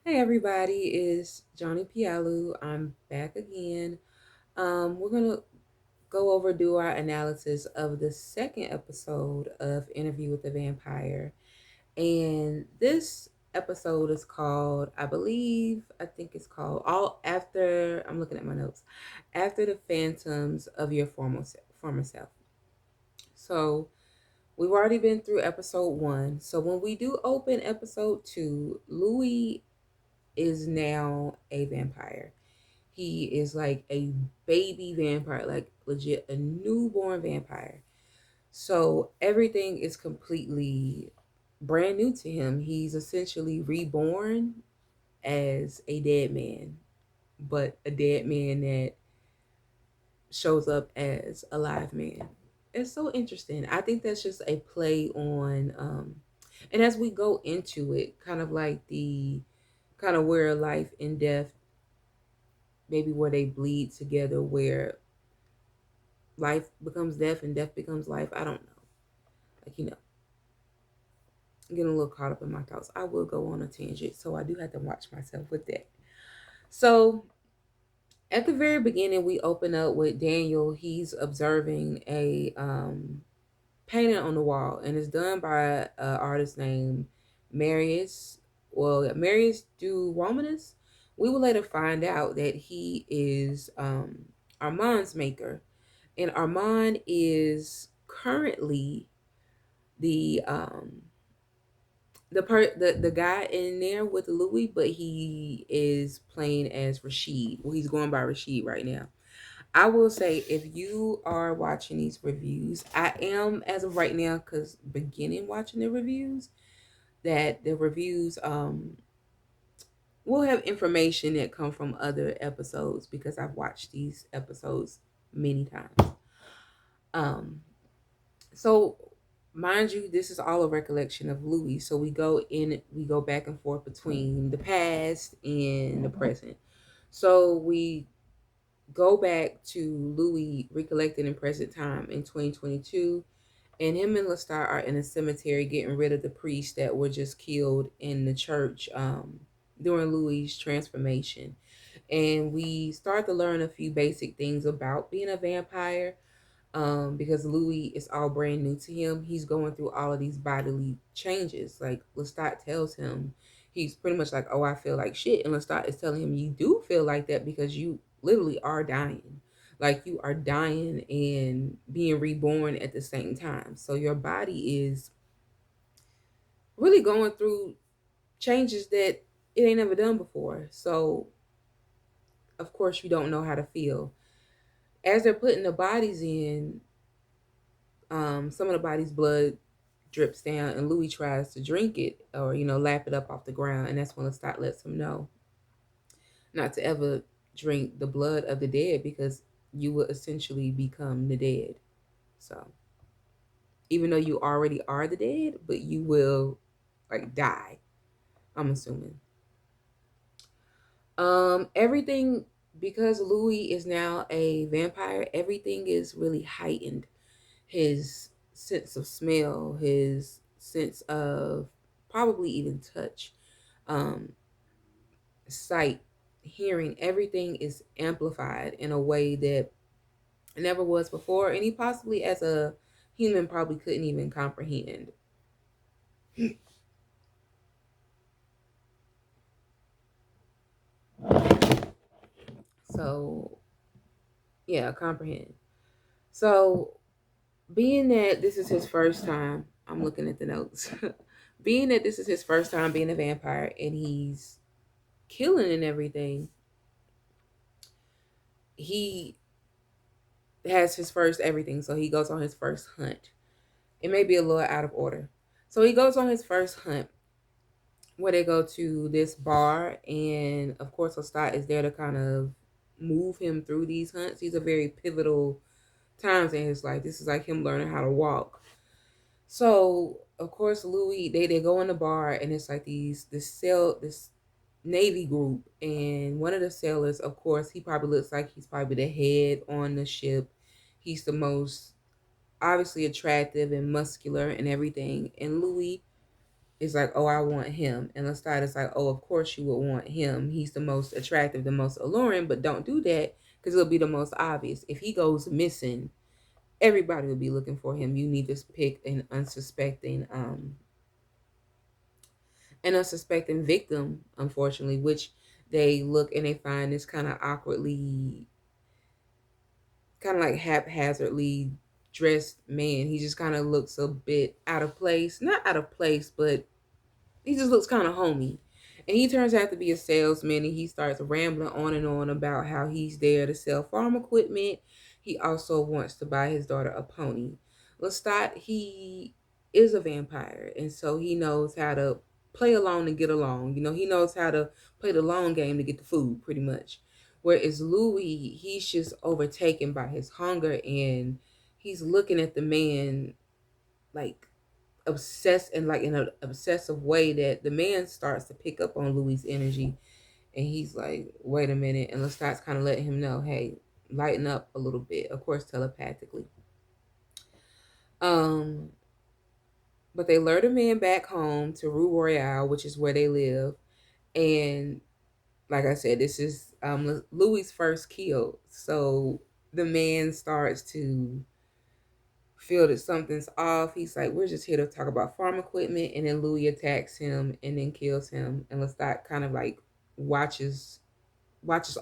Hey everybody, it's Johnny Pialu. I'm back again. We're gonna go over do our analysis of the second episode of Interview with the Vampire, and this episode is called, I think it's called All After. I'm looking at my notes. After the Phantoms of Your Former Self. So we've already been through episode one. So when we do open episode two, Louis is now a vampire. He is like a baby vampire, like legit a newborn vampire. So everything is completely brand new to him. He's essentially reborn as a dead man, but a dead man that shows up as a live man. It's so interesting. I think that's just a play on and as we go into it, kind of like the kind of where life and death, maybe where they bleed together, where life becomes death and death becomes life. I don't know. Like, I'm getting a little caught up in my thoughts. I will go on a tangent, so I do have to watch myself with that. So at the very beginning, we open up with Daniel. He's observing a painting on the wall, and it's done by an artist named Marius. Well, Marius du Romanus. We will later find out that he is Armand's maker, and Armand is currently the guy in there with Louis, but he is playing as Rashid. Well, he's going by Rashid right now. I will say, if you are watching these reviews, I am as of right now, because beginning watching the reviews, that the reviews will have information that come from other episodes because I've watched these episodes many times. Um, so mind you, this is all a recollection of Louis. So we go back and forth between the past and the present. So we go back to Louis recollecting in present time in 2022, and him and Lestat are in a cemetery getting rid of the priests that were just killed in the church during Louis' transformation. And we start to learn a few basic things about being a vampire, because Louis is all brand new to him. He's going through all of these bodily changes. Like Lestat tells him, he's pretty much like, "Oh, I feel like shit," and Lestat is telling him, "You do feel like that because you literally are dying. Like you are dying and being reborn at the same time. So your body is really going through changes that it ain't never done before. So of course you don't know how to feel." As they're putting the bodies in, some of the body's blood drips down, and Louis tries to drink it or lap it up off the ground, and that's when Lestat lets him know not to ever drink the blood of the dead because you will essentially become the dead. So even though you already are the dead, but you will like die, I'm assuming. Everything, because Louis is now a vampire, everything is really heightened. His sense of smell, his sense of probably even touch, um, sight, hearing, everything is amplified in a way that never was before, and he possibly as a human probably couldn't even comprehend. So yeah, comprehend. So being that this is his first time, I'm looking at the notes. Being that this is his first time being a vampire and he's killing and everything, he has his first everything. So he goes on his first hunt. It may be a little out of order. So he goes on his first hunt where they go to this bar, and of course Lestat is there to kind of move him through these hunts. These are very pivotal times in his life. This is like him learning how to walk. So of course Louis, they go in the bar, and it's like this Navy group, and one of the sailors, of course, he probably looks like he's probably the head on the ship. He's the most obviously attractive and muscular and everything. And Louis is like, oh, I want him. And Lestat is like, oh, of course you would want him. He's the most attractive, the most alluring, but don't do that because it'll be the most obvious. If he goes missing, everybody will be looking for him. You need to pick an unsuspecting victim, unfortunately, which they look and they find this kind of awkwardly, kind of like haphazardly dressed man. He just kind of looks a bit out of place. Not out of place, but he just looks kind of homey. And he turns out to be a salesman and he starts rambling on and on about how he's there to sell farm equipment. He also wants to buy his daughter a pony. Lestat, he is a vampire, and so he knows how to play along and get along. He knows how to play the long game to get the food, pretty much. Whereas Louis, he's just overtaken by his hunger and he's looking at the man like obsessed in like in an obsessive way that the man starts to pick up on Louis' energy, and he's like, wait a minute, and Lestat's kind of letting him know, hey, lighten up a little bit, of course telepathically. um but they lure the man back home to Rue Royale, which is where they live. And like I said, this is Louis' first kill, so the man starts to feel that something's off. He's like, we're just here to talk about farm equipment. And then Louis attacks him and then kills him. And Lestat kind of like watches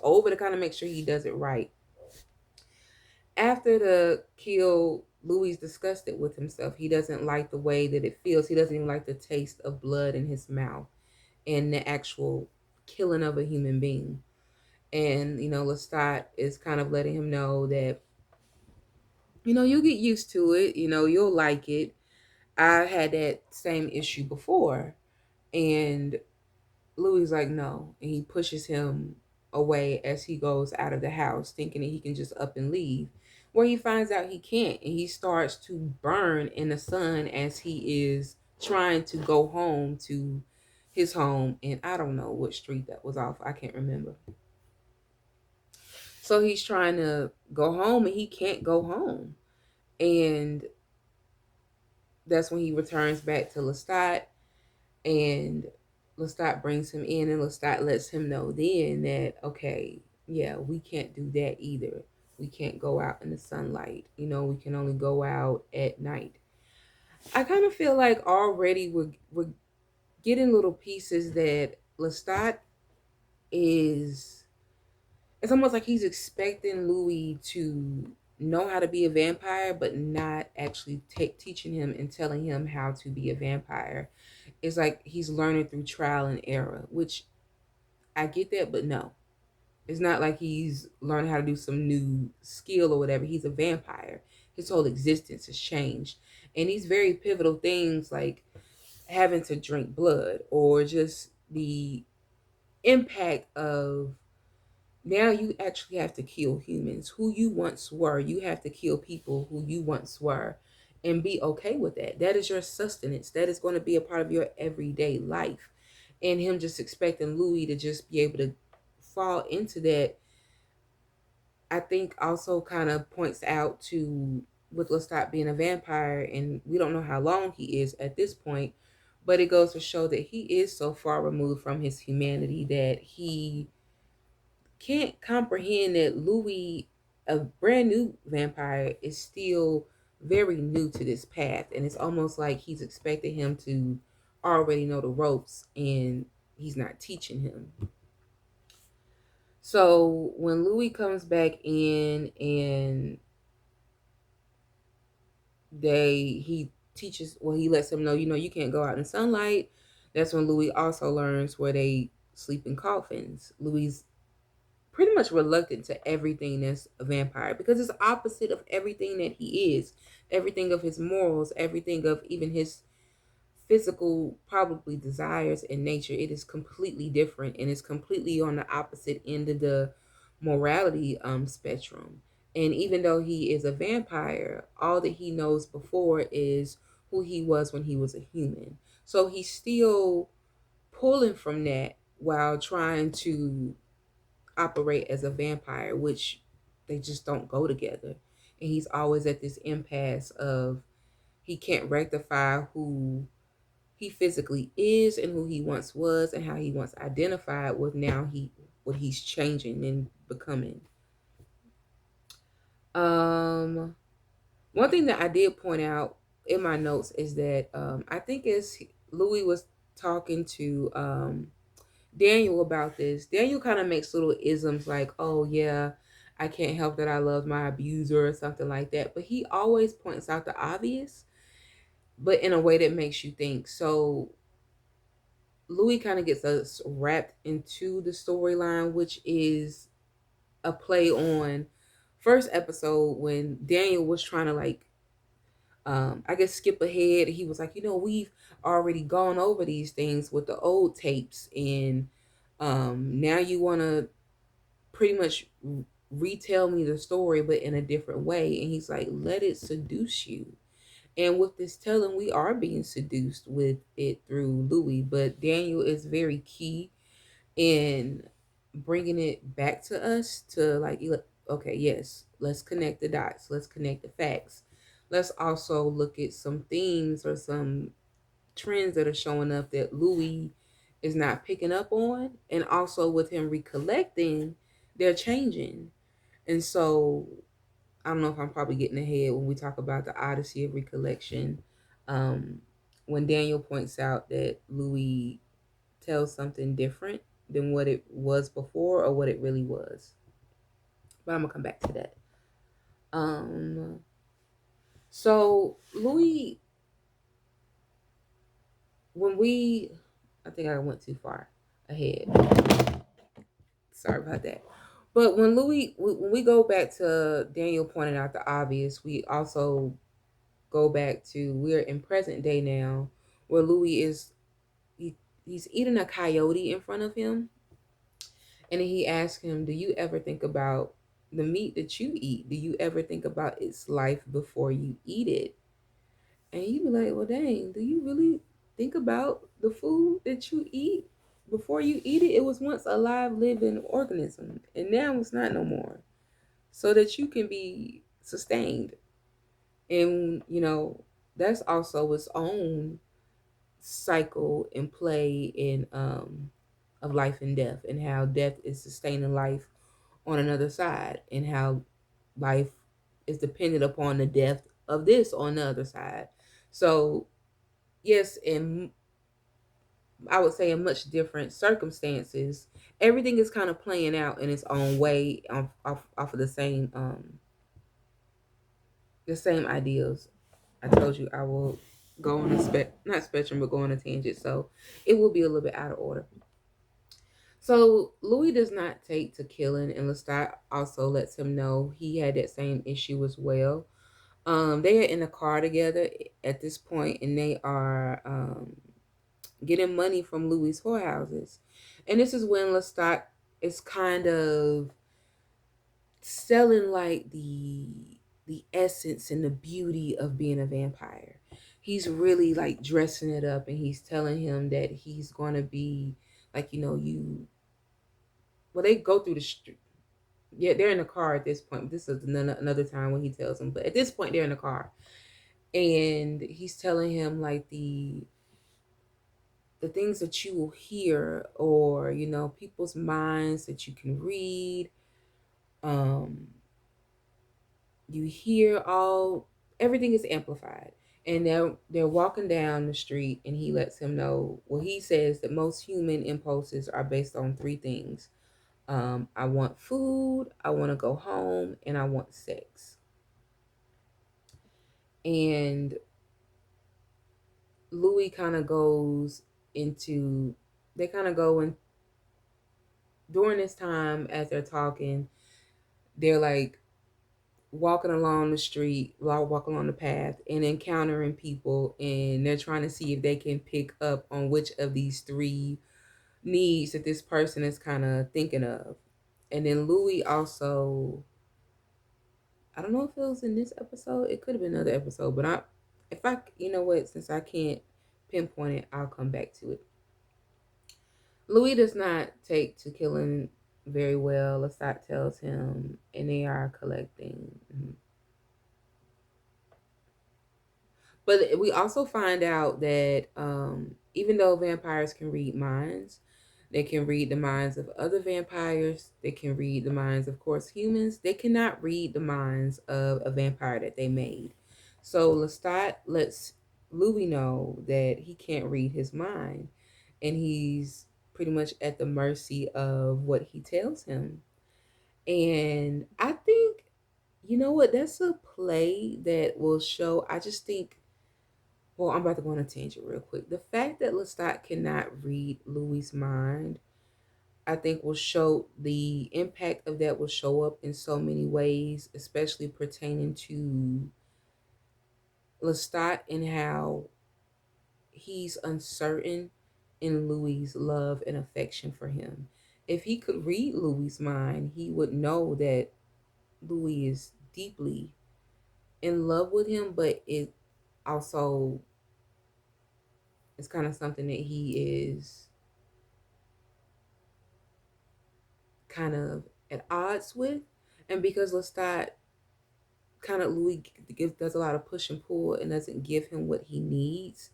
over to kind of make sure he does it right. After the kill, Louis is disgusted with himself. He doesn't like the way that it feels. He doesn't even like the taste of blood in his mouth and the actual killing of a human being. And, Lestat is kind of letting him know that, you'll get used to it. You'll like it. I had that same issue before. And Louis like, no. And he pushes him away as he goes out of the house, thinking that he can just up and leave. Where he finds out he can't. And he starts to burn in the sun as he is trying to go home to his home. And I don't know what street that was off. I can't remember. So he's trying to go home and he can't go home. And that's when he returns back to Lestat, and Lestat brings him in, and Lestat lets him know then that, okay, yeah, we can't do that either. We can't go out in the sunlight. We can only go out at night. I kind of feel like already we're getting little pieces that Lestat is. It's almost like he's expecting Louis to know how to be a vampire, but not actually teaching him and telling him how to be a vampire. It's like he's learning through trial and error, which I get that, but no. It's not like he's learning how to do some new skill or whatever. He's a vampire. His whole existence has changed. And these very pivotal things like having to drink blood or just the impact of now you actually have to kill humans who you once were. You have to kill people who you once were and be okay with that. That is your sustenance. That is going to be a part of your everyday life. And him just expecting Louis to just be able to fall into that, I think also kind of points out to with Lestat being a vampire, and we don't know how long he is at this point, but it goes to show that he is so far removed from his humanity that he can't comprehend that Louis, a brand new vampire, is still very new to this path. And it's almost like he's expecting him to already know the ropes and he's not teaching him. So when Louis comes back in and he teaches, well, he lets him know, you can't go out in sunlight. That's when Louis also learns where they sleep in coffins. Louis pretty much reluctant to everything that's a vampire because it's opposite of everything that he is, everything of his morals, everything of even his physical probably desires and nature. It is completely different and it's completely on the opposite end of the morality spectrum. And even though he is a vampire, all that he knows before is who he was when he was a human. So he's still pulling from that while trying to operate as a vampire, which they just don't go together. And he's always at this impasse of he can't rectify who he physically is and who he once was and how he once identified with now he what he's changing and becoming. Um, One thing that I did point out in my notes is that I think as Louis was talking to Daniel about this, Daniel kind of makes little isms like, "Oh yeah, I can't help that I love my abuser" or something like that. But he always points out the obvious, but in a way that makes you think. So Louis kind of gets us wrapped into the storyline, which is a play on first episode when Daniel was trying to like I guess skip ahead. He was like, we've already gone over these things with the old tapes, and now you want to pretty much retell me the story, but in a different way. And he's like, let it seduce you. And with this telling, we are being seduced with it through Louis, but Daniel is very key in bringing it back to us to like, okay, yes, let's connect the dots, let's connect the facts. Let's also look at some themes or some trends that are showing up that Louis is not picking up on. And also with him recollecting, they're changing. And so I don't know if I'm probably getting ahead when we talk about the odyssey of recollection. Um, when Daniel points out that Louis tells something different than what it was before or what it really was. But I'm gonna come back to that. Um, so Louis, when we, I think I went too far ahead. Sorry about that. But when we go back to Daniel pointing out the obvious, we also go back to we're in present day now, where Louis is he's eating a coyote in front of him, and then he asks him, "Do you ever think about the meat that you eat? Do you ever think about its life before you eat it?" And you be like, "Well, dang, do you really think about the food that you eat before you eat it? It was once a live, living organism, and now it's not no more. So that you can be sustained, and that's also its own cycle and play in of life and death, and how death is sustaining life on another side, and how life is dependent upon the death of this on the other side. So yes, and I would say in much different circumstances, everything is kind of playing out in its own way off of the same ideals. I told you I will go on a not spectrum, but go on a tangent, so it will be a little bit out of order. So Louis does not take to killing, and Lestat also lets him know he had that same issue as well. They are in a car together at this point, and they are getting money from Louis' whorehouses. And this is when Lestat is kind of selling like the essence and the beauty of being a vampire. He's really like dressing it up, and he's telling him that he's going to be like, you well, they go through the street. Yeah, they're in the car at this point. This is another time when he tells him, but at this point they're in the car, and he's telling him like the things that you will hear, or people's minds that you can read. Um, you hear all everything is amplified, and they're walking down the street, and he lets him know. Well, he says that most human impulses are based on three things. I want food, I want to go home, and I want sex. And Louis kind of goes into, they kind of go in during this time as they're talking, they're like walking along the street, walking along the path, and encountering people, and they're trying to see if they can pick up on which of these three needs that this person is kind of thinking of. And then Louis also, I don't know if it was in this episode. It could have been another episode, but if I, since I can't pinpoint it, I'll come back to it. Louis does not take to killing very well. Lestat tells him, and they are collecting. But we also find out that even though vampires can read minds, they can read the minds of other vampires. They can read the minds, of course, humans. They cannot read the minds of a vampire that they made. So Lestat lets Louis know that he can't read his mind, and he's pretty much at the mercy of what he tells him. And I think, you know what, that's a play that will show. I just think, well, I'm about to go on a tangent real quick. The fact that Lestat cannot read Louis's mind, I think will show the impact of that will show up in so many ways, especially pertaining to Lestat and how he's uncertain in Louis's love and affection for him. If he could read Louis's mind, he would know that Louis is deeply in love with him, but it also is kind of something that he is kind of at odds with. And because Lestat kind of Louis does a lot of push and pull and doesn't give him what he needs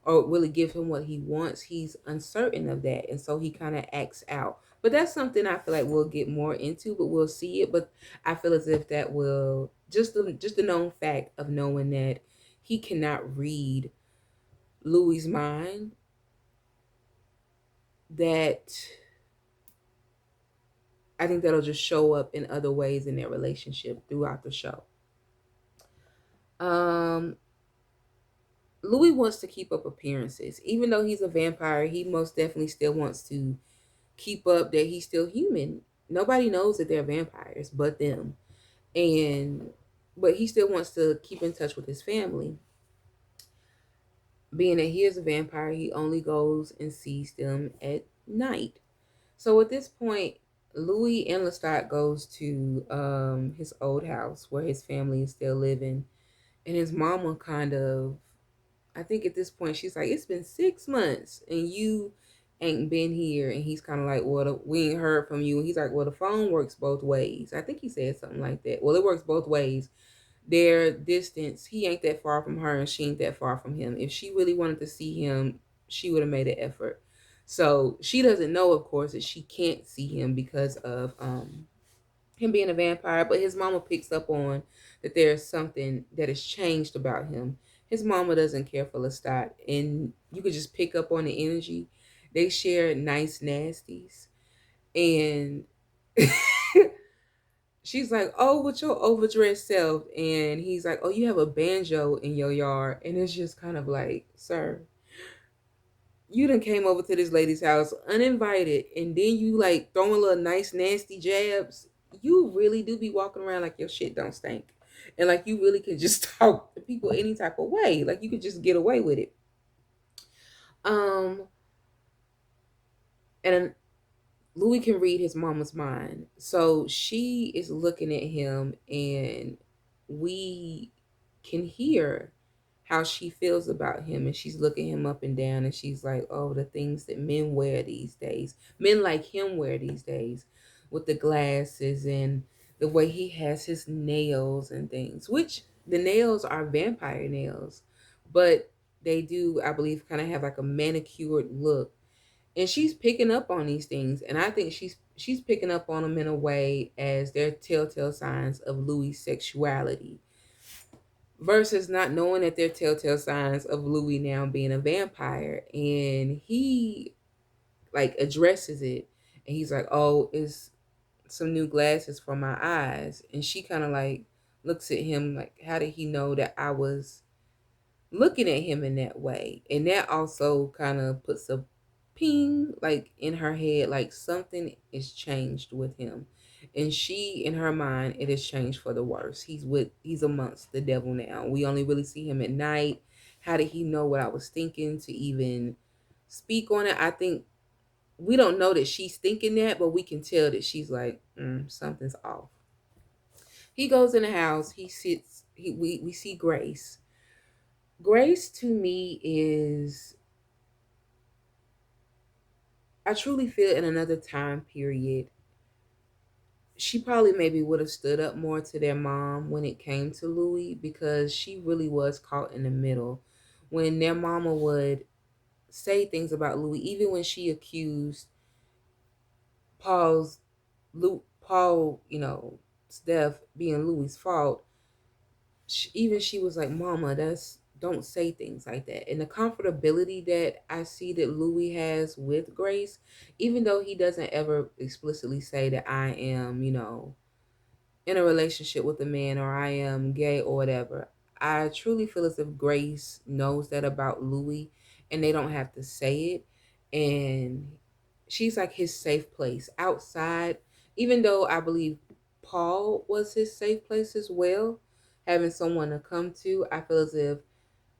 or really give him what he wants, he's uncertain of that. And so he kind of acts out. But that's something I feel like we'll get more into, but we'll see it. But I feel as if that will just the known fact of knowing that he cannot read Louis's mind, that I think that'll just show up in other ways in their relationship throughout the show. Um, Louis wants to keep up appearances. Even though he's a vampire, he most definitely still wants to keep up that he's still human. Nobody knows that they're vampires but them. And but he still wants to keep in touch with his family. Being that he is a vampire, he only goes and sees them at night. So at this point, Louis and Lestat goes to his old house where his family is still living, and his mama kind of, I think at this point she's like, it's been 6 months and you ain't been here, and he's kind of like, well, we ain't heard from you, and he's like, well, the phone works both ways. I think he said something like that. Well, it works both ways. Their distance, he ain't that far from her and she ain't that far from him. If she really wanted to see him, she would have made an effort. So she doesn't know, of course, that she can't see him because of him being a vampire, but his mama picks up on that there's something that has changed about him. His mama doesn't care for Lestat, and you could just pick up on the energy. They share nice nasties, and she's like, "Oh, with your overdressed self," and he's like, "Oh, you have a banjo in your yard," and it's just kind of like, "Sir, you done came over to this lady's house uninvited, and then you like throwing little nice nasty jabs. You really do be walking around like your shit don't stink, and like you really can just talk to people any type of way. Like you could just get away with it." Um, and Louis can read his mama's mind. So she is looking at him, and we can hear how she feels about him. And she's looking him up and down, and she's like, oh, the things that men wear these days. Men like him wear these days with the glasses and the way he has his nails and things, which the nails are vampire nails, but they do, I believe, kind of have like a manicured look, and she's picking up on these things, and I think she's picking up on them in a way as they're telltale signs of Louis' sexuality, versus not knowing that they're telltale signs of Louis now being a vampire. And he like addresses it, and he's like, oh, it's some new glasses for my eyes. And she kind of like looks at him like, how did he know that I was looking at him in that way? And that also kind of puts a ping like in her head, like something is changed with him. And she, in her mind, it has changed for the worse. He's amongst the devil now. We only really see him at night. How did he know what I was thinking to even speak on it? I think we don't know that she's thinking that, but we can tell that she's like, something's off. He goes in the house, he sits, we see Grace. Grace to me is, I truly feel in another time period, she probably maybe would have stood up more to their mom when it came to Louis, because she really was caught in the middle. When their mama would say things about Louis, even when she accused Paul's Paul, death being Louis's fault, even she was like, "Mama, that's don't say things like that." And the comfortability that I see that Louis has with Grace, even though he doesn't ever explicitly say that I am, in a relationship with a man or I am gay or whatever. I truly feel as if Grace knows that about Louis and they don't have to say it. And she's like his safe place outside, even though I believe Paul was his safe place as well, having someone to come to. I feel as if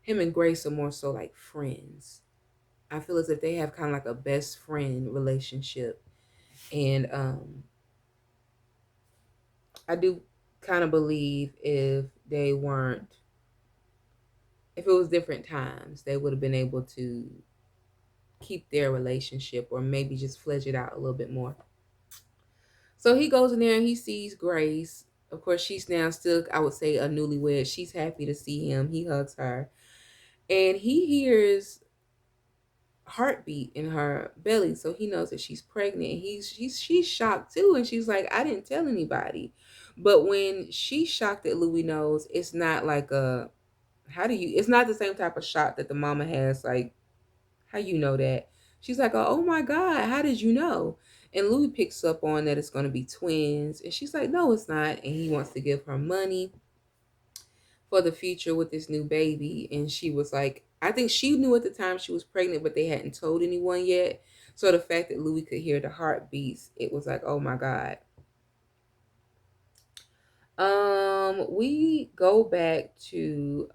him and Grace are more so like friends. I feel as if they have kind of like a best friend relationship. And I do kind of believe if it was different times, they would have been able to keep their relationship or maybe just fledge it out a little bit more. So he goes in there and he sees Grace. Of course, she's now still, I would say, a newlywed. She's happy to see him. He hugs her. And he hears heartbeat in her belly, so he knows that she's pregnant. She's shocked too, and she's like, I didn't tell anybody. But when she's shocked that Louis knows, it's not like a it's not the same type of shock that the mama has, like, how you know that? She's like, oh my God, how did you know? And Louis picks up on that it's going to be twins. And she's like, no, it's not. And he wants to give her money for the future with this new baby. And she was like, I think she knew at the time she was pregnant, but they hadn't told anyone yet. So the fact that Louis could hear the heartbeats, it was like, oh my God. We go back to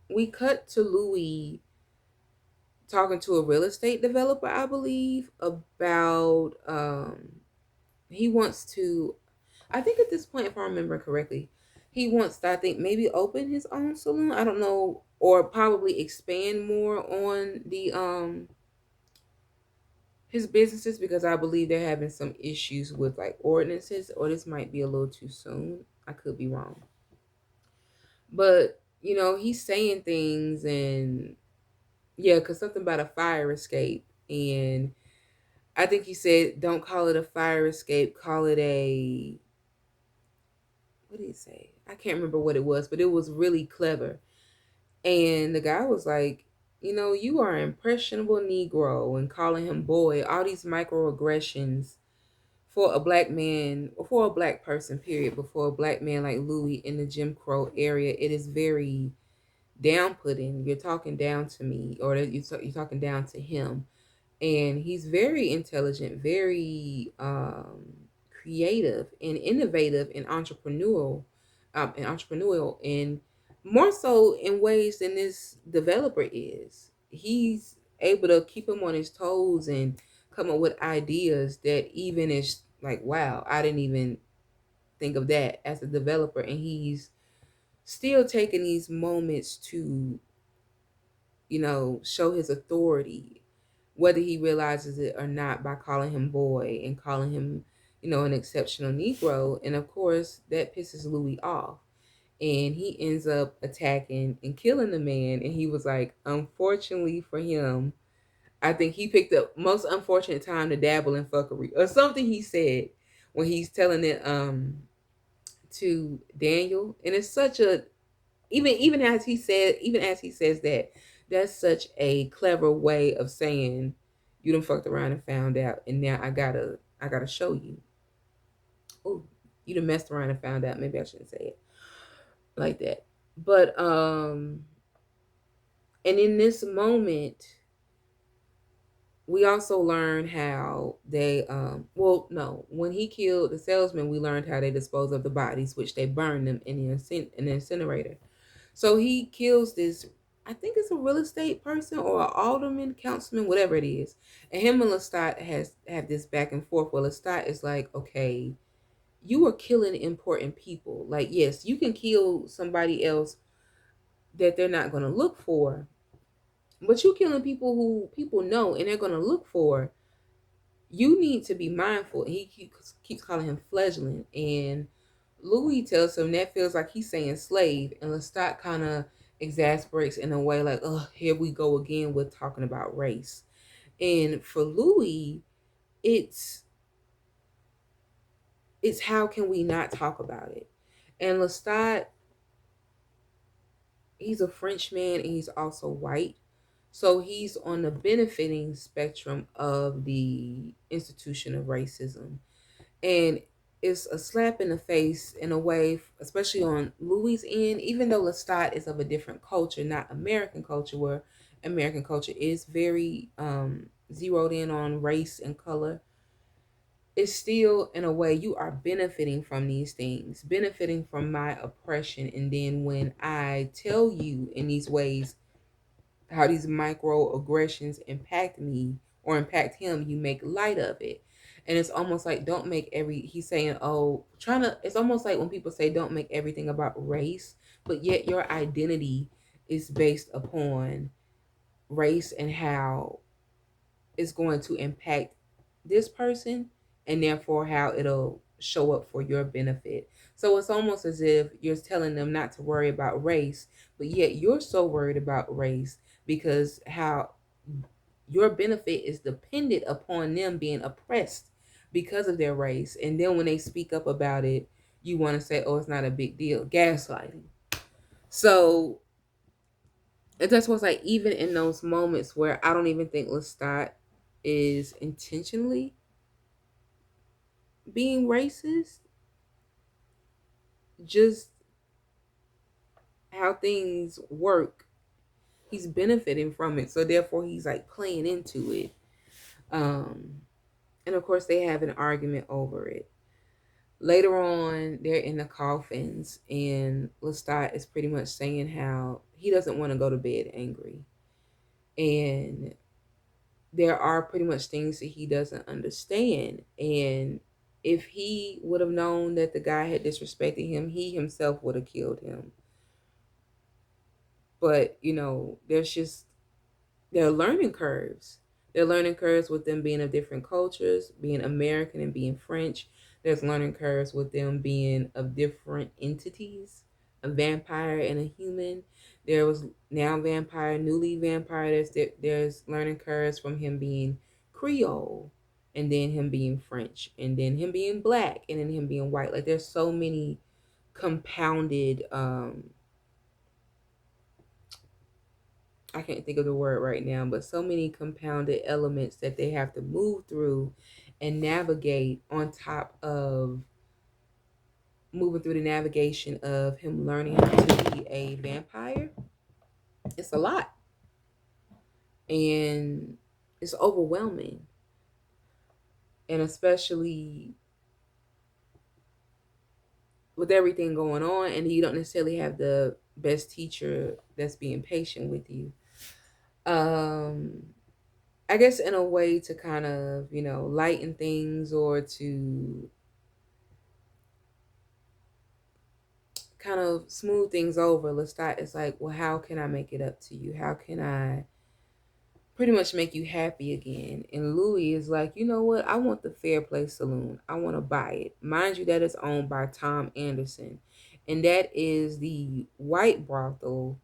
we cut to Louis talking to a real estate developer, I believe, about he wants to, I think at this point, if I remember correctly, he wants to, I think, maybe open his own salon. I don't know, or probably expand more on the his businesses, because I believe they're having some issues with like ordinances, or this might be a little too soon. I could be wrong. But, he's saying things, and yeah, because something about a fire escape. And I think he said, don't call it a fire escape, call it a, what did he say? I can't remember what it was, but it was really clever. And the guy was like, you are an impressionable Negro, and calling him boy, all these microaggressions for a black man, or for a black person, period, but for a black man like Louis in the Jim Crow area, it is very down putting. You're talking down to me, or you're talking down to him. And he's very intelligent, very creative and innovative and entrepreneurial, and more so in ways than this developer is. He's able to keep him on his toes and come up with ideas that even is like, wow, I didn't even think of that as a developer. And he's still taking these moments to, show his authority, whether he realizes it or not, by calling him boy and calling him, an exceptional Negro. And of course, that pisses Louis off. And he ends up attacking and killing the man. And he was like, unfortunately for him, I think he picked the most unfortunate time to dabble in fuckery, or something he said when he's telling it to Daniel. And it's such a, even as he says that, that's such a clever way of saying, you done fucked around and found out, and now I gotta show you. Oh, you done messed around and found out. Maybe I shouldn't say it like that. But and in this moment, we also learn how they well, no, when he killed the salesman, we learned how they dispose of the bodies, which they burn them in the incinerator. So he kills this, I think it's a real estate person or an alderman, councilman, whatever it is. And him and Lestat have this back and forth where Lestat is like, okay, you are killing important people. Like, yes, you can kill somebody else that they're not going to look for, but you killing people who people know and they're going to look for. you need to be mindful. And he keeps calling him fledgling. And Louis tells him that feels like he's saying slave. And Lestat kind of exasperates in a way like, oh, here we go again with talking about race. And for Louis, it's it's how can we not talk about it? And Lestat, he's a Frenchman and he's also white. So he's on the benefiting spectrum of the institution of racism. And it's a slap in the face in a way, especially on Louis' end, even though Lestat is of a different culture, not American culture, where American culture is very zeroed in on race and color. It's still, in a way, you are benefiting from these things, benefiting from my oppression. And then when I tell you in these ways how these microaggressions impact me or impact him, you make light of it. And it's almost like don't make every he's saying, oh, trying to it's almost like when people say don't make everything about race, but yet your identity is based upon race and how it's going to impact this person and therefore how it'll show up for your benefit. So it's almost as if you're telling them not to worry about race, but yet you're so worried about race because how your benefit is dependent upon them being oppressed because of their race. And then when they speak up about it, you want to say, oh, it's not a big deal. Gaslighting. So that's what's like, even in those moments where I don't even think Lestat is intentionally being racist, just how things work, he's benefiting from it. So therefore he's like playing into it. Um, and of course they have an argument over it. Later on, they're in the coffins, and Lestat is pretty much saying how he doesn't want to go to bed angry. And there are pretty much things that he doesn't understand. And if he would have known that the guy had disrespected him, he himself would have killed him. But, there's just, there are learning curves. There are learning curves with them being of different cultures, being American and being French. There's learning curves with them being of different entities, a vampire and a human. There was now vampire, newly vampire. There's learning curves from him being Creole, and then him being French, and then him being black, and then him being white. Like there's so many compounded I can't think of the word right now, but so many compounded elements that they have to move through and navigate, on top of moving through the navigation of him learning how to be a vampire. It's a lot. And it's overwhelming. And especially with everything going on, and you don't necessarily have the best teacher that's being patient with you. I guess in a way to kind of, lighten things or to kind of smooth things over, Lestat is like, well, how can I make it up to you? How can I pretty much make you happy again? And Louis is like, you know what? I want the Fair Play Saloon. I want to buy it. Mind you, that is owned by Tom Anderson. And that is the white brothel,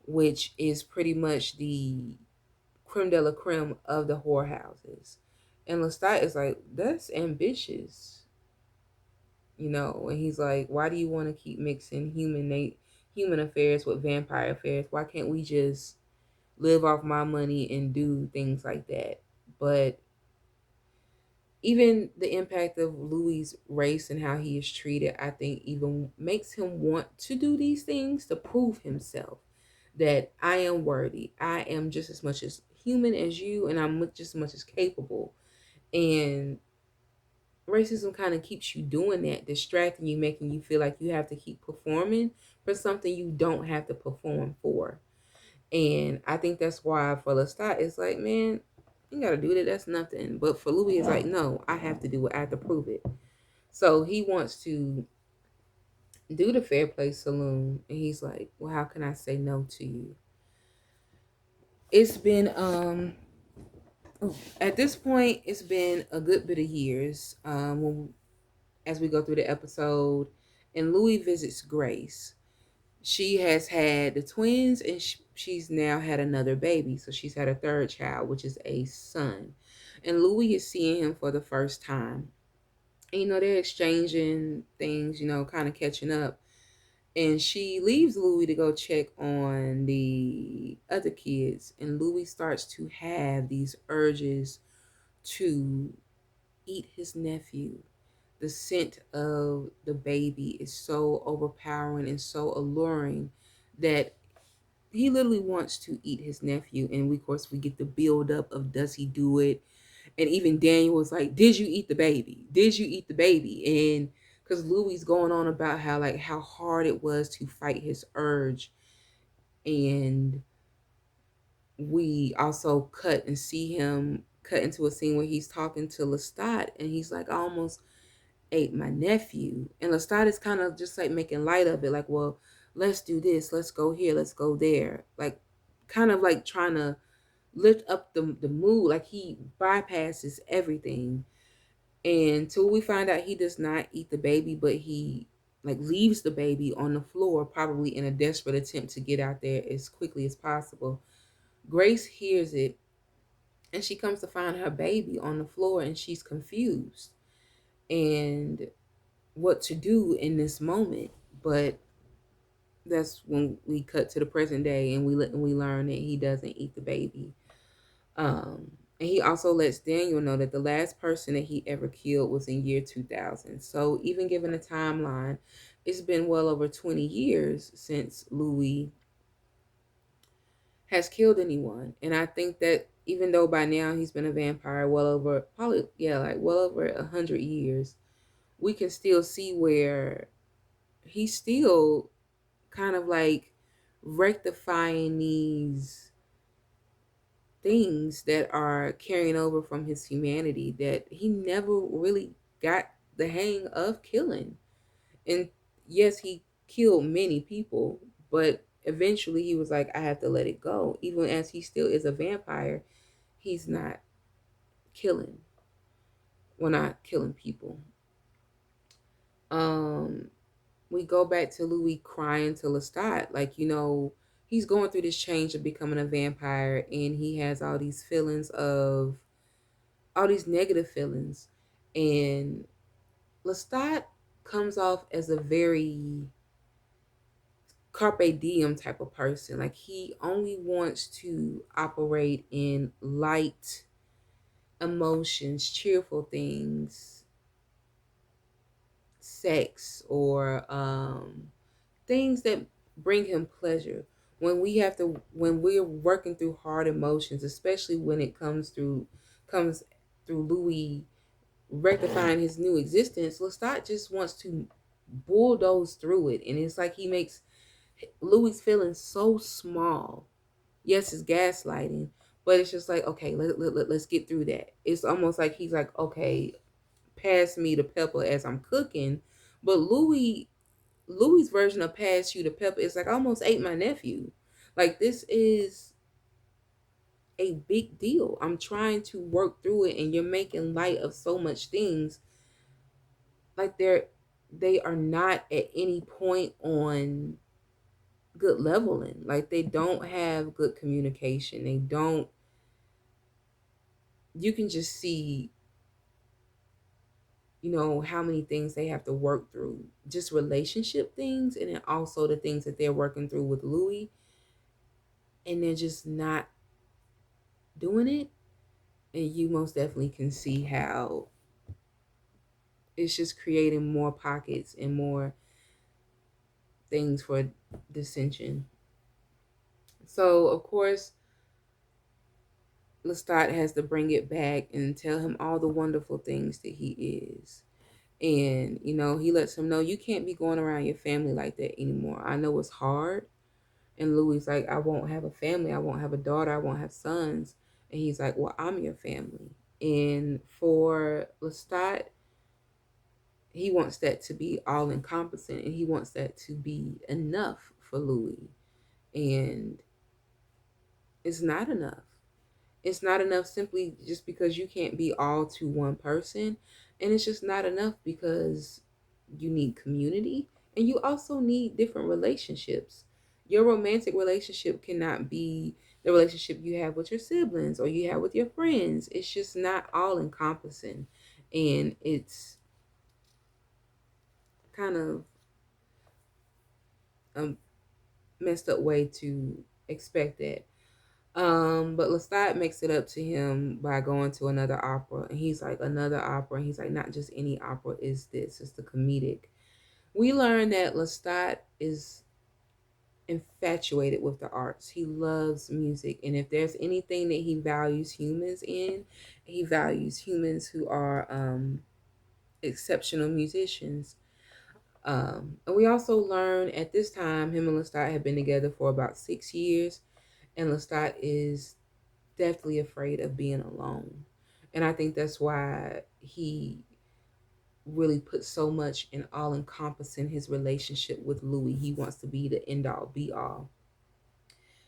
which is pretty much the creme de la creme of the whorehouses. And Lestat is like, that's ambitious, and he's like, why do you want to keep mixing human affairs with vampire affairs? Why can't we just live off my money and do things like that? But even the impact of Louis' race and how he is treated, I think even makes him want to do these things to prove himself that I am worthy. I am just as much as human as you, and I'm just as much as capable. And racism kind of keeps you doing that, distracting you, making you feel like you have to keep performing for something you don't have to perform for. And I think that's why for Lestat, it's like, man, you gotta do that. That's nothing. But for Louis, it's like, no, I have to do it. I have to prove it. So he wants to do the Fair Play Saloon, and he's like, well, how can I say no to you? It's been At this point, it's been a good bit of years. As we go through the episode, and Louis visits Grace. She has had the twins, and she's now had another baby. So she's had a third child, which is a son. And Louis is seeing him for the first time. And, they're exchanging things, kind of catching up. And she leaves Louis to go check on the other kids. And Louis starts to have these urges to eat his nephew. The scent of the baby is so overpowering and so alluring that he literally wants to eat his nephew. And we, of course, we get the build up of does he do it? And even Daniel was like, "Did you eat the baby? Did you eat the baby?" And because Louis going on about how hard it was to fight his urge, and we also cut and see him cut into a scene where he's talking to Lestat, and he's like, "I almost ate my nephew," and Lestat is kind of just like making light of it, like, "Well, let's do this, let's go here, let's go there," like kind of like trying to lift up the mood, like he bypasses everything. And till we find out he does not eat the baby, but he like leaves the baby on the floor, probably in a desperate attempt to get out there as quickly as possible. Grace hears it, and she comes to find her baby on the floor, and she's confused and what to do in this moment. But that's when we cut to the present day, and we learn that he doesn't eat the baby. And he also lets Daniel know that the last person that he ever killed was in year 2000. So even given a timeline, it's been well over 20 years since Louis has killed anyone. And I think that even though by now he's been a vampire well over, probably, yeah, like well over 100 years, we can still see where he's still kind of like rectifying these things that are carrying over from his humanity that he never really got the hang of killing. And yes, he killed many people, but eventually he was like, I have to let it go. Even as he still is a vampire, he's not killing. We're not killing people. Um, we go back to Louis crying to Lestat, like, he's going through this change of becoming a vampire, and he has all these negative feelings. And Lestat comes off as a very carpe diem type of person. Like he only wants to operate in light emotions, cheerful things, sex, or things that bring him pleasure. When we're working through hard emotions, especially when it comes through Louis rectifying his new existence, Lestat just wants to bulldoze through it. And it's like he makes Louis feeling so small. Yes, it's gaslighting, but it's just like, okay, let's get through that. It's almost like he's like, okay, pass me the pepper as I'm cooking. But Louis's version of pass you the pepper is like, I almost ate my nephew. Like this is a big deal. I'm trying to work through it, and you're making light of so much things. Like they are not at any point on good leveling. Like they don't have good communication. They don't. You can just see, how many things they have to work through, just relationship things, and then also the things that they're working through with Louis, and they're just not doing it. And you most definitely can see how it's just creating more pockets and more things for dissension. So of course Lestat has to bring it back and tell him all the wonderful things that he is. And, he lets him know, you can't be going around your family like that anymore. I know it's hard. And Louis like, I won't have a family. I won't have a daughter. I won't have sons. And he's like, well, I'm your family. And for Lestat, he wants that to be all encompassing, and he wants that to be enough for Louis. And it's not enough. It's not enough simply just because you can't be all to one person. And it's just not enough because you need community and you also need different relationships. Your romantic relationship cannot be the relationship you have with your siblings or you have with your friends. It's just not all encompassing. And it's kind of a messed up way to expect that. But Lestat makes it up to him by going to another opera, and he's like, another opera, and he's like, not just any opera is this, it's the comedic. We learn that Lestat is infatuated with the arts. He loves music, and if there's anything that he values humans in, he values humans who are exceptional musicians. And we also learn at this time him and Lestat have been together for about 6 years, and Lestat is definitely afraid of being alone. And I think that's why he really puts so much in all encompassing his relationship with Louis. He wants to be the end all be all.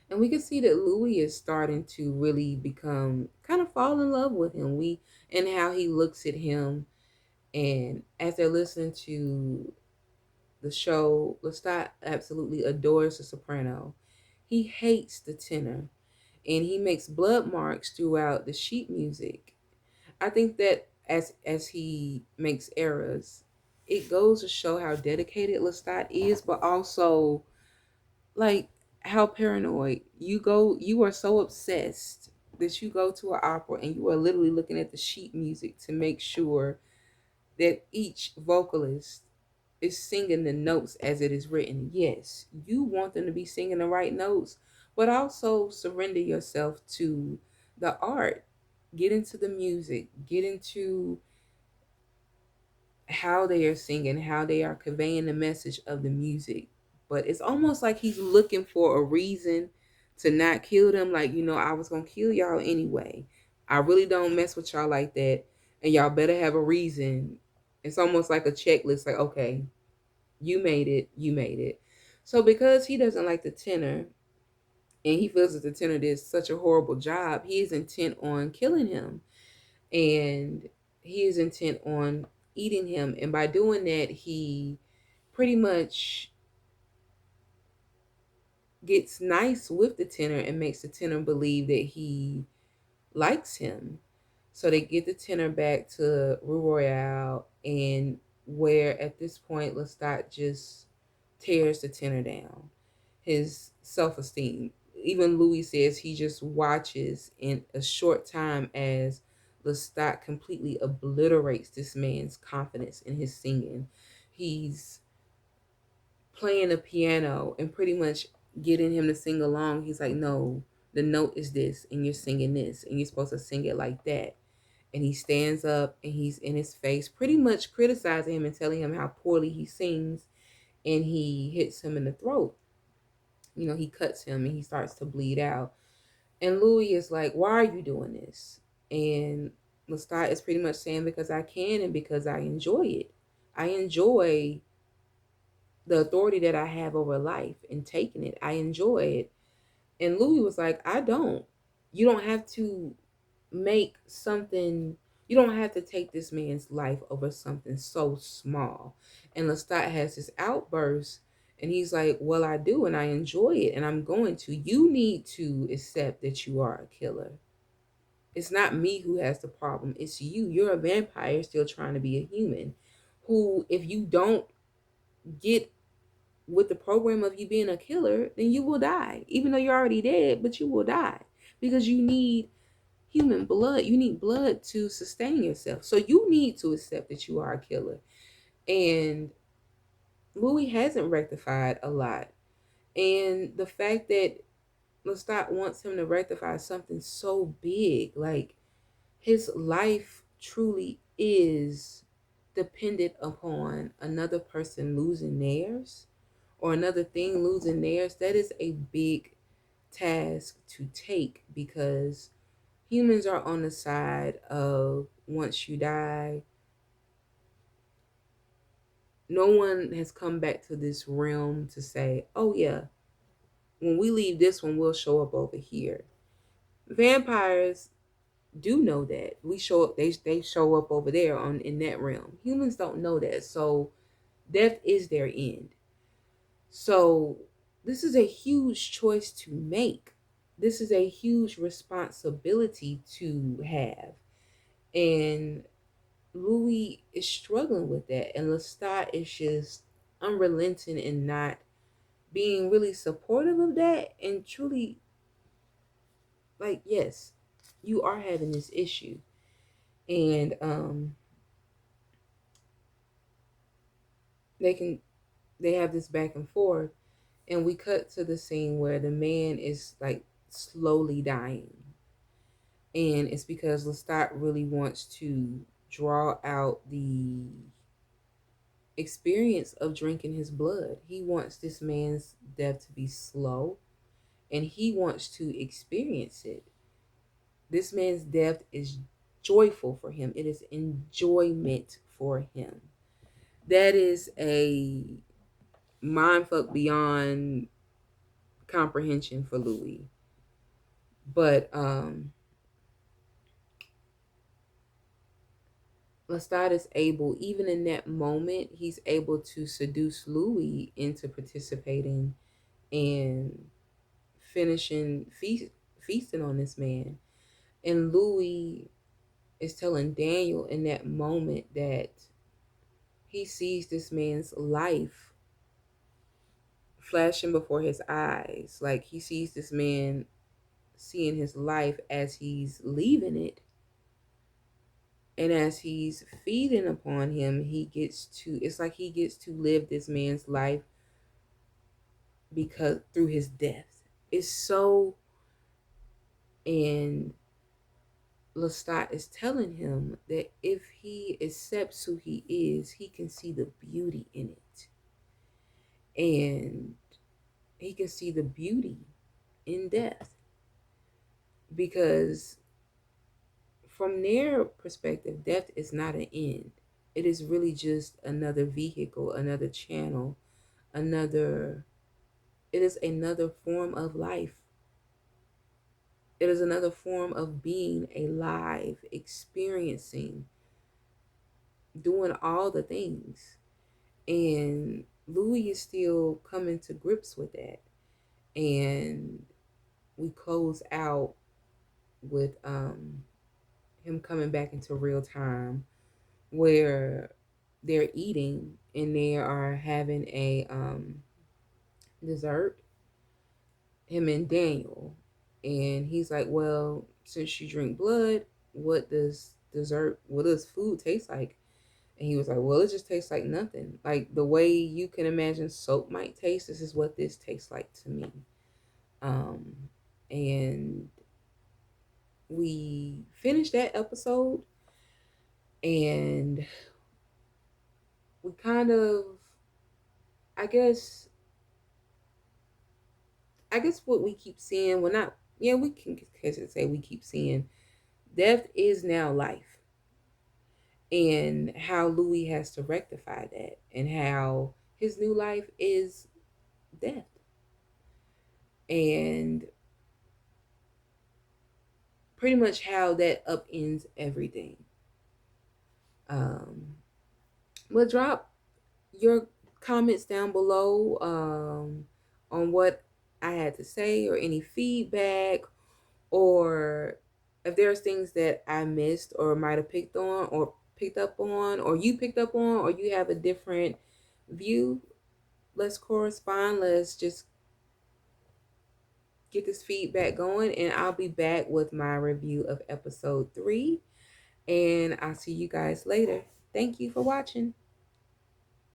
And we can see that Louis is starting to really become kind of fall in love with him. And how he looks at him, and as they're listening to the show, Lestat absolutely adores the soprano. He hates the tenor, and he makes blood marks throughout the sheet music. I think that as he makes errors, it goes to show how dedicated Lestat is, but also like how paranoid you are so obsessed that you go to an opera and you are literally looking at the sheet music to make sure that each vocalist is singing the notes as it is written. Yes, you want them to be singing the right notes, but also surrender yourself to the art. Get into the music, get into how they are singing, how they are conveying the message of the music. But it's almost like he's looking for a reason to not kill them. Like, I was going to kill y'all anyway. I really don't mess with y'all like that. And y'all better have a reason. It's almost like a checklist. Like, okay, you made it, you made it. So because he doesn't like the tenor and he feels that the tenor did such a horrible job, he is intent on killing him. And he is intent on eating him. And by doing that, he pretty much gets nice with the tenor and makes the tenor believe that he likes him. So they get the tenor back to Rue Royale, and where at this point Lestat just tears the tenor down. His self esteem. Even Louis says he just watches in a short time as Lestat completely obliterates this man's confidence in his singing. He's playing the piano and pretty much getting him to sing along. He's like, no, the note is this, and you're singing this, and you're supposed to sing it like that. And he stands up and he's in his face, pretty much criticizing him and telling him how poorly he sings. And he hits him in the throat. He cuts him and he starts to bleed out. And Louis is like, why are you doing this? And Lestat is pretty much saying, because I can and because I enjoy it. I enjoy the authority that I have over life and taking it. I enjoy it. And Louis was like, I don't. You don't have to make something, you don't have to take this man's life over something so small. And Lestat has this outburst and he's like, well, I do and I enjoy it and I'm going to. You need to accept that you are a killer. It's not me who has the problem. It's you. You're a vampire still trying to be a human who, if you don't get with the program of you being a killer, then you will die. Even though you're already dead, but you will die because you need human blood. You need blood to sustain yourself. So you need to accept that you are a killer. And Louis hasn't rectified a lot. And the fact that Lestat wants him to rectify something so big, like his life truly is dependent upon another person losing theirs or another thing losing theirs, that is a big task to take because humans are on the side of once you die, no one has come back to this realm to say, oh, yeah, when we leave this one, we'll show up over here. Vampires do know that. We show up they show up over there on in that realm. Humans don't know that. So death is their end. So this is a huge choice to make. This is a huge responsibility to have. And Louis is struggling with that. And Lestat is just unrelenting and not being really supportive of that and truly like, yes, you are having this issue. And they can they have this back and forth, and we cut to the scene where the man is like slowly dying, and it's because Lestat really wants to draw out the experience of drinking his blood. He wants this man's death to be slow, and he wants to experience it. This man's death is joyful for him. It is enjoyment for him. That is a mindfuck beyond comprehension for Louis. But Lestat is able, even in that moment, he's able to seduce Louis into participating and finishing feasting on this man. And Louis is telling Daniel in that moment that he sees this man's life flashing before his eyes. Like he sees this man seeing his life as he's leaving it. And as he's feeding upon him, it's like he gets to live this man's life because through his death. It's so, and Lestat is telling him that if he accepts who he is, he can see the beauty in it. And he can see the beauty in death. Because from their perspective, death is not an end. It is really just another vehicle, another channel, another, it is another form of life. It is another form of being alive, experiencing, doing all the things. And Louis is still coming to grips with that. And we close out with him coming back into real time where they're eating and they are having a dessert, him and Daniel. And he's like, well, since you drink blood, what does food taste like? And he was like, well, it just tastes like nothing. Like the way you can imagine soap might taste, this is what this tastes like to me. Um, and we finished that episode and we kind of, I guess, what we keep seeing, well, not, yeah, we can say we keep seeing death is now life, and how Louis has to rectify that, and how his new life is death, and pretty much how that upends everything. Um, we'll drop your comments down below on what I had to say or any feedback, or if there's things that I missed or might have picked on or picked up on, or you picked up on, or you have a different view. Let's correspond. Let's just get this feedback going, and I'll be back with my review of episode 3. And I'll see you guys later. Thank you for watching.